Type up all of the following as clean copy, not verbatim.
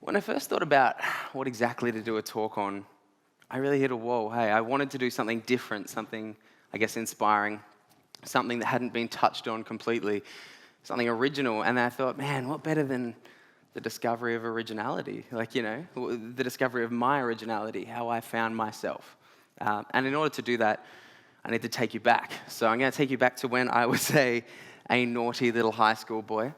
When I first thought about what exactly to do a talk on, I really hit a wall. Hey, I wanted to do something different, something, I guess, inspiring, something that hadn't been touched on completely, something original. And I thought, man, what better than the discovery of originality? The discovery of my originality, how I found myself. And in order to do that, I need to take you back. So I'm going to take you back to when I was a naughty little high school boy.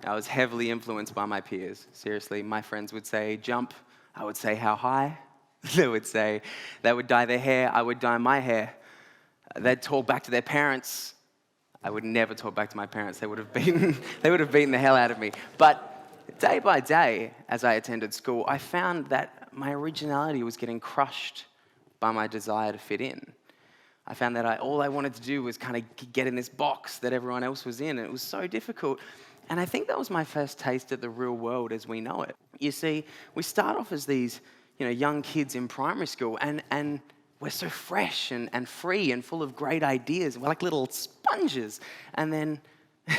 I was heavily influenced by my peers. Seriously, my friends would say, jump. I would say, how high? They would say, they would dye their hair. I would dye my hair. They'd talk back to their parents. I would never talk back to my parents. They would have beaten the hell out of me. But day by day, as I attended school, I found that my originality was getting crushed by my desire to fit in. I found that all I wanted to do was kind of get in this box that everyone else was in, and it was so difficult. And I think that was my first taste of the real world as we know it. You see, we start off as these, young kids in primary school, and we're so fresh and free and full of great ideas. We're like little sponges. And then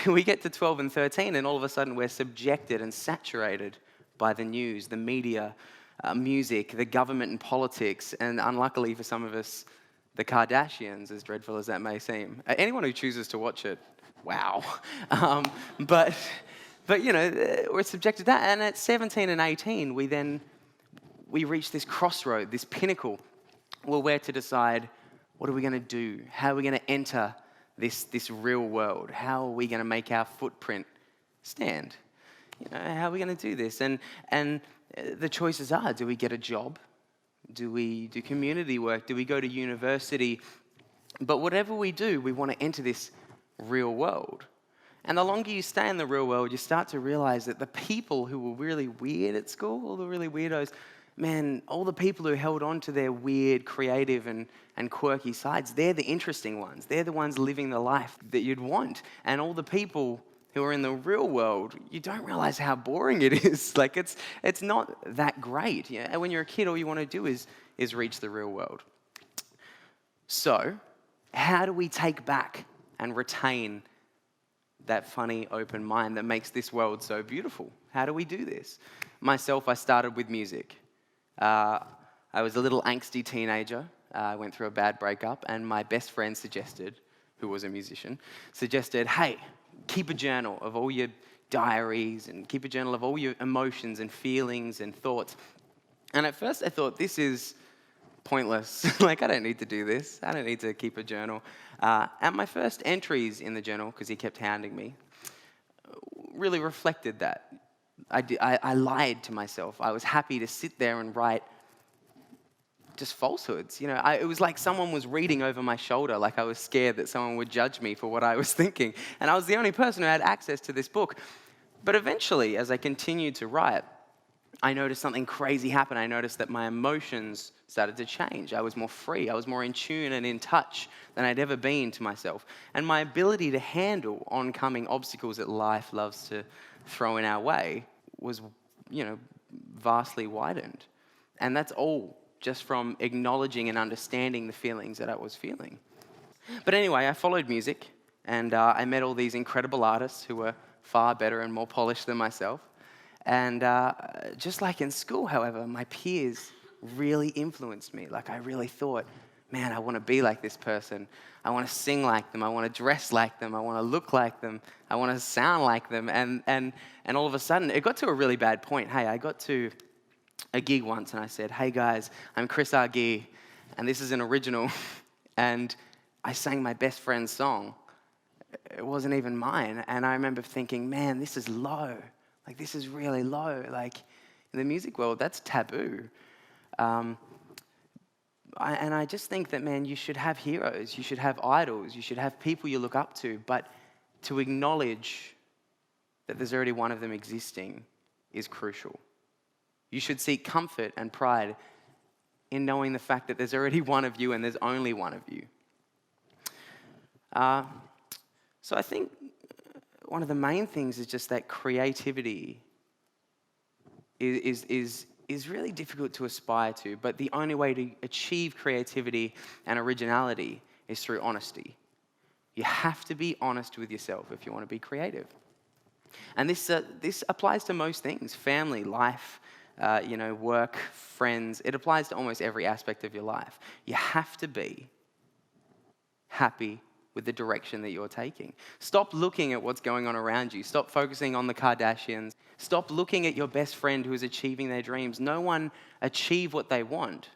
we get to 12 and 13, and all of a sudden we're subjected and saturated by the news, the media, music, the government and politics, and unluckily for some of us, the Kardashians, as dreadful as that may seem. Anyone who chooses to watch it, wow. But we're subjected to that. And at 17 and 18, we reach this crossroad, this pinnacle, where we're to decide, what are we going to do? How are we going to enter this real world? How are we going to make our footprint stand? How are we going to do this? And the choices are, do we get a job? Do we do community work? Do we go to university? But whatever we do, we want to enter this real world. And the longer you stay in the real world, you start to realize that the people who were really weird at school, all the really weirdos, man, all the people who held on to their weird, creative, and quirky sides, they're the interesting ones. They're the ones living the life that you'd want. And all the people who are in the real world, you don't realize how boring it is. Like, it's not that great. And when you're a kid, all you want to do is reach the real world. So, how do we take back and retain that funny, open mind that makes this world so beautiful? How do we do this? Myself, I started with music. I was a little angsty teenager. I went through a bad breakup, and my best friend suggested, who was a musician, suggested, hey, keep a journal of all your diaries and keep a journal of all your emotions and feelings and thoughts. And at first I thought, this is pointless. Like, I don't need to do this. I don't need to keep a journal. And my first entries in the journal, because he kept hounding me, really reflected that. I lied to myself. I was happy to sit there and write just falsehoods. It was like someone was reading over my shoulder, like I was scared that someone would judge me for what I was thinking. And I was the only person who had access to this book. But eventually, as I continued to write, I noticed something crazy happen. I noticed that my emotions started to change. I was more free. I was more in tune and in touch than I'd ever been to myself. And my ability to handle oncoming obstacles that life loves to throw in our way was, vastly widened. And that's all just from acknowledging and understanding the feelings that I was feeling. But anyway, I followed music, and I met all these incredible artists who were far better and more polished than myself. And just like in school, however, my peers really influenced me. Like, I really thought, man, I want to be like this person. I want to sing like them. I want to dress like them. I want to look like them. I want to sound like them. And all of a sudden, it got to a really bad point. Hey, I got to a gig once, and I said, hey guys, I'm Chris Argy, and this is an original. And I sang my best friend's song. It wasn't even mine. And I remember thinking, man, this is low. Like, this is really low. Like, in the music world, that's taboo. And I just think that, man, you should have heroes. You should have idols. You should have people you look up to. But to acknowledge that there's already one of them existing is crucial. You should seek comfort and pride in knowing the fact that there's already one of you and there's only one of you. So I think one of the main things is just that creativity is really difficult to aspire to, but the only way to achieve creativity and originality is through honesty. You have to be honest with yourself if you want to be creative. And this applies to most things: family, life, work, friends. It applies to almost every aspect of your life. You have to be happy with the direction that you're taking. Stop looking at what's going on around you. Stop focusing on the Kardashians. Stop looking at your best friend who is achieving their dreams. No one achieved what they want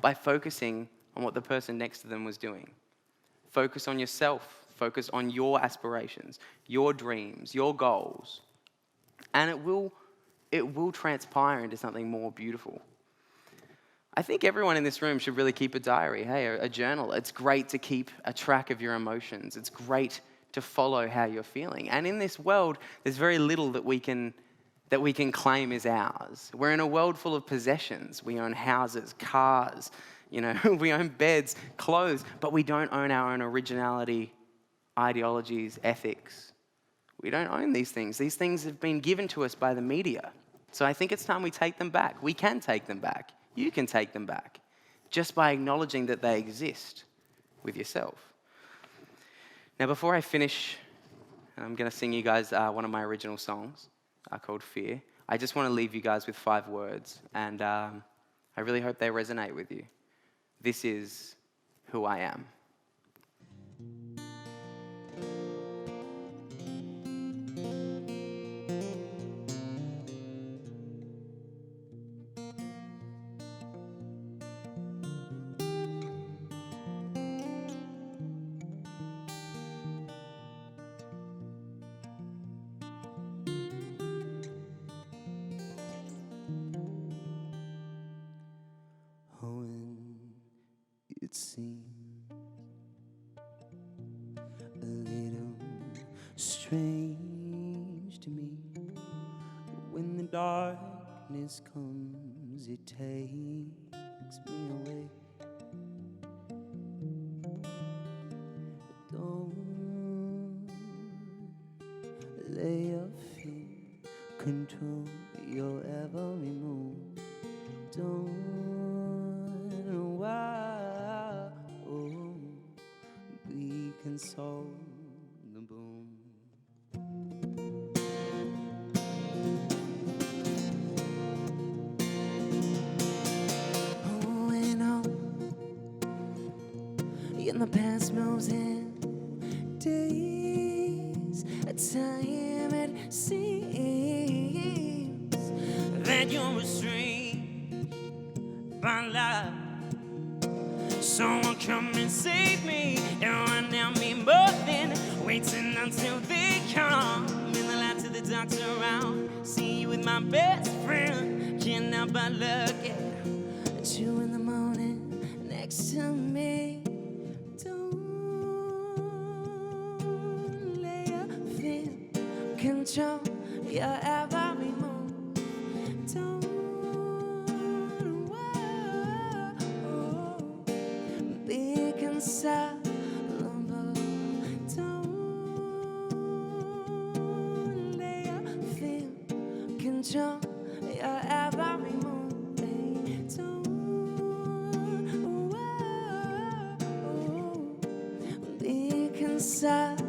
by focusing on what the person next to them was doing. Focus on yourself. Focus on your aspirations, your dreams, your goals. And it will transpire into something more beautiful. I think everyone in this room should really keep a diary, a journal. It's great to keep a track of your emotions. It's great to follow how you're feeling. And in this world, there's very little that we can claim is ours. We're in a world full of possessions. We own houses, cars, we own beds, clothes, but we don't own our own originality, ideologies, ethics. We don't own these things. These things have been given to us by the media. So I think it's time we take them back. We can take them back. You can take them back just by acknowledging that they exist with yourself. Now, before I finish, I'm going to sing you guys one of my original songs called Fear. I just want to leave you guys with 5 words, and I really hope they resonate with you. This is who I am. It seems a little strange to me. When the darkness comes, it takes me away. Don't let your fear control your every move. Don't be consolable. Oh, and in the past moves in days, a time it seems that you're restrained by life. Someone come and save me and run down me, but then waiting until they come. In the light to the dark around, see you with my best friend. Can't help but look at 2 in the morning next to me. Don't let your fear control your every move. Don't inseparable. Don't let your fear control your every move. Don't be inseparable.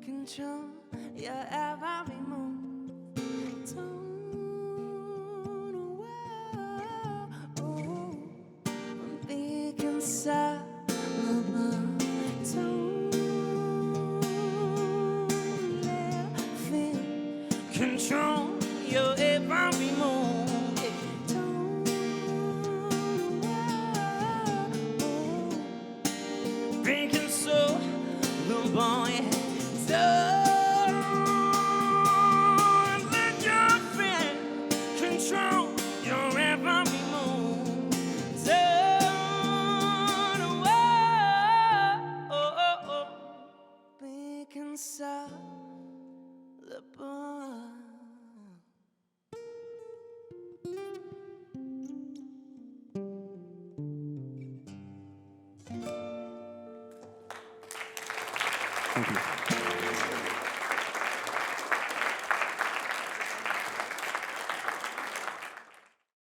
Control your every move. Don't be inseparable. Don't let fear control your every move. Don't Thank you.